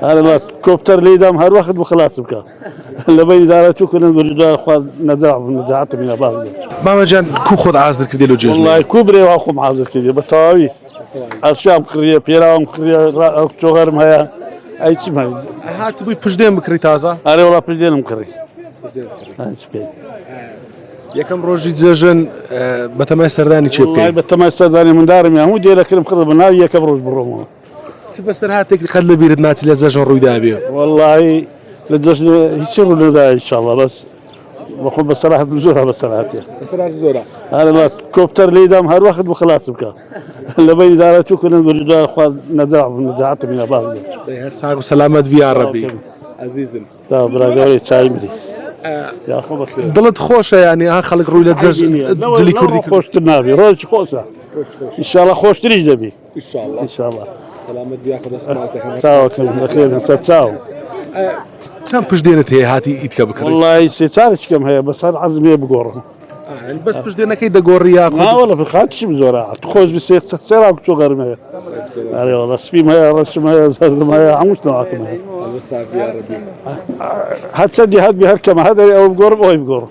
هذا كوبتر لي دام هر وقت بخلاص بك لبين دارتو كنا نقول دا اخوان نزعت من باغ ماما جان كو خود عازر كردي له جيجنا والله كبري واخو معذر كذا بتاوي الشام قريه بيراهم قريه شغر ما اي شيء ما هات بوي پشدين بكري تازه انا والله بدينا مقري هاي سبي يكم روجي جيجن بتما سرداني والله تشيبكي بتما سداني من دارم يا مو دي لك مخرب الناويه كبروج بالرومو تبستر هاتك خلي بيرد ناتي لزاجن روي دابي والله لدوش يصيروا له ان شاء الله بس بقول بصراحه بزورها بصراحه اسرار زورا هذا كوبتر لي دام هر وقت بخلاص بك لبين دارتو كنا نقول دا اخوان نزعت من باغ هر ساق سلامت بيا ربي عزيزم تا براغوري تشاي مدي يا اخو بخير ضلت خوشه يعني ها خلق روي لزاج دلي كردي خوش النبي روج خوشه ان شاء الله خوش تريج دبي ان شاء الله ان شاء الله سلامت بيا خد اسمع تاو بخير تاو تم پشدينت هي هاتي ايتك بكري والله سيتارش كم هي بس العزم يبقور يعني بس پشدينه كي دغوريا ما والله بخاتش بزورا تخوز بسيخ سيرا وكتو غرمه يعني والله سبي ما رسم ما زر ما عموش نواكم الله يا ربي هات سدي هات بهركمه هذا او بقور او بقور